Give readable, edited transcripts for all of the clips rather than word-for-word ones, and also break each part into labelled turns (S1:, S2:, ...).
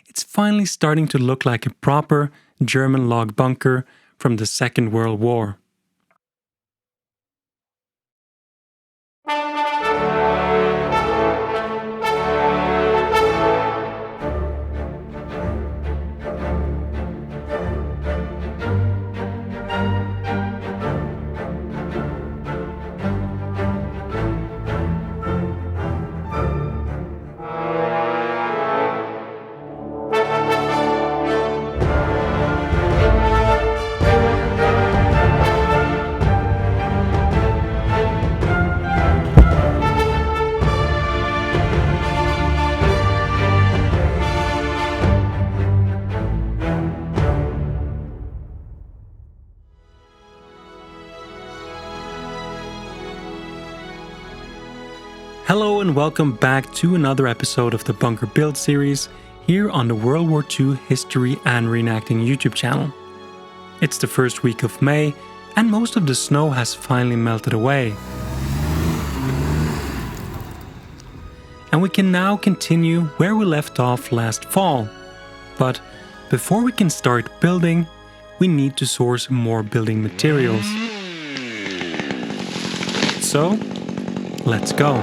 S1: it's finally starting to look like a proper German log bunker from the Second World War. Hello and welcome back to another episode of the Bunker Build series here on the World War II History and Reenacting YouTube channel. It's the first week of May and most of the snow has finally melted away. And we can now continue where we left off last fall. But before we can start building, we need to source more building materials. So, let's go.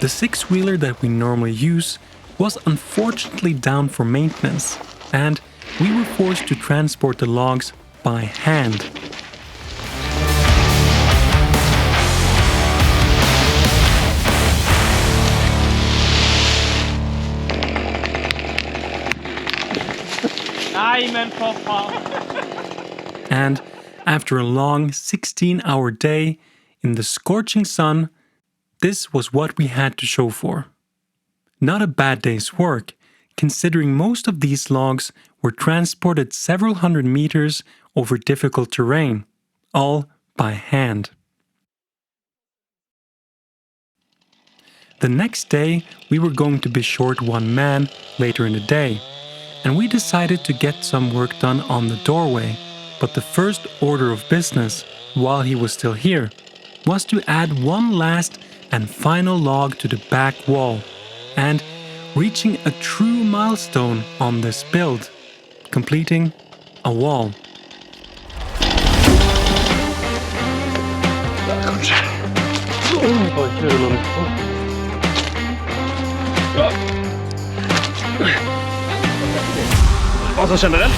S1: The six-wheeler that we normally use was unfortunately down for maintenance, and we were forced to transport the logs by hand. And after a long 16-hour day in the scorching sun, this was what we had to show for. Not a bad day's work, considering most of these logs were transported several hundred meters over difficult terrain, all by hand. The next day, we were going to be short one man later in the day, and we decided to get some work done on the doorway. But the first order of business, while he was still here, was to add one last and final log to the back wall, and reaching a true milestone on this build, completing a wall.
S2: Och så känner den.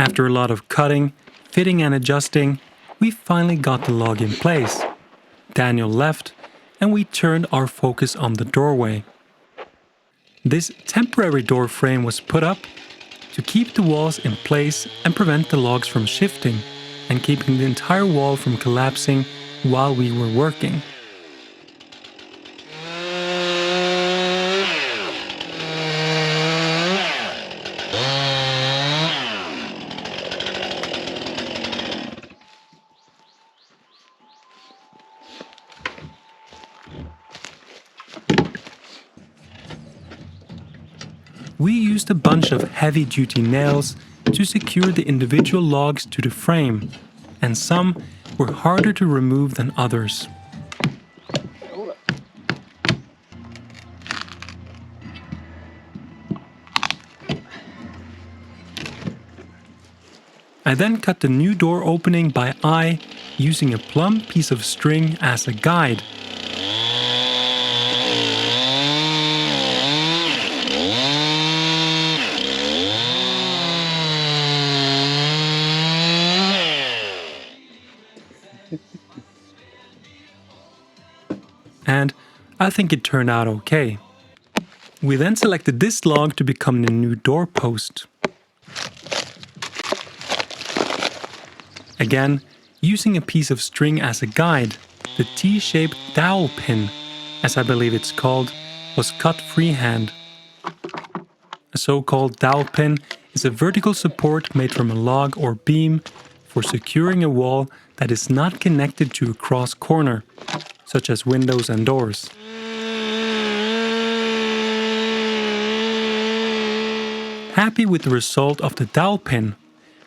S1: After a lot of cutting, fitting and adjusting, we finally got the log in place. Daniel left, and we turned our focus on the doorway. This temporary door frame was put up to keep the walls in place and prevent the logs from shifting, and keeping the entire wall from collapsing while we were working. We used a bunch of heavy-duty nails to secure the individual logs to the frame, and some were harder to remove than others. I then cut the new door opening by eye, using a plumb piece of string as a guide. And I think it turned out okay. We then selected this log to become the new doorpost. Again, using a piece of string as a guide, the T-shaped dowel pin, as I believe it's called, was cut freehand. A so-called dowel pin is a vertical support made from a log or beam for securing a wall that is not connected to a cross corner, such as windows and doors. Happy with the result of the dowel pin,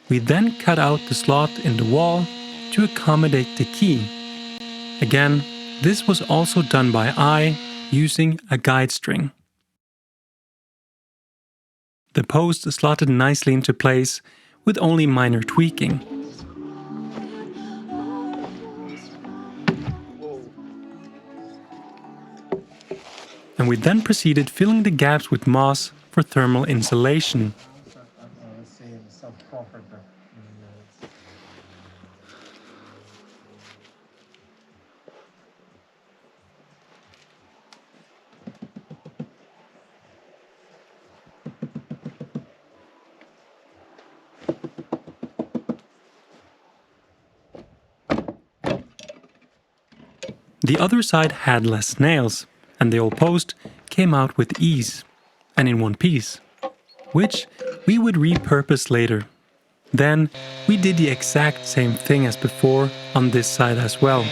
S1: we then cut out the slot in the wall to accommodate the key. Again, this was also done by eye, using a guide string. The post slotted nicely into place with only minor tweaking. And we then proceeded filling the gaps with moss for thermal insulation. The other side had less nails, and the old post came out with ease, and in one piece, which we would repurpose later. Then we did the exact same thing as before on this side as well.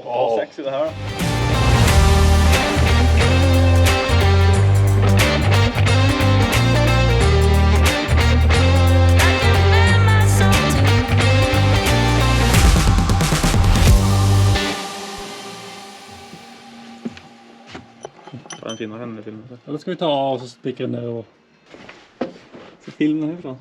S2: Vad sexy det här. Den fina henne filmen.
S3: Eller ska vi ta och så sticker den ner och...
S2: Så filmen härifrån.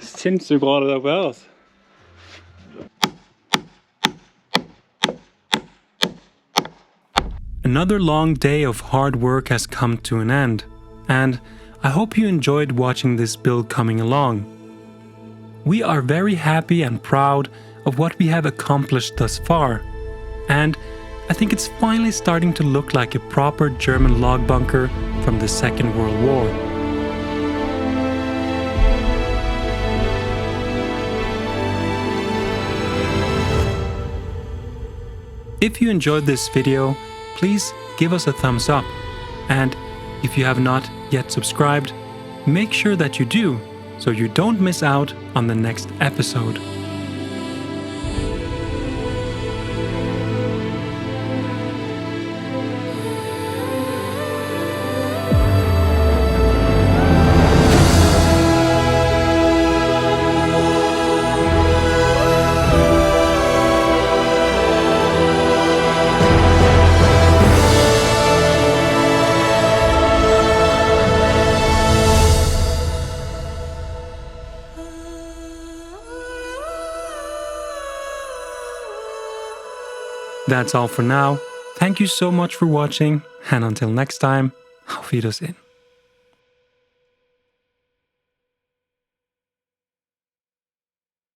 S3: Sinnssykt bra det der på her, altså.
S1: Another long day of hard work has come to an end, and I hope you enjoyed watching this build coming along. We are very happy and proud of what we have accomplished thus far, and I think it's finally starting to look like a proper German log bunker from the Second World War. If you enjoyed this video, please give us a thumbs up, and if you have not yet subscribed, make sure that you do, so you don't miss out on the next episode. That's all for now. Thank you so much for watching, and until next time, auf Wiedersehen.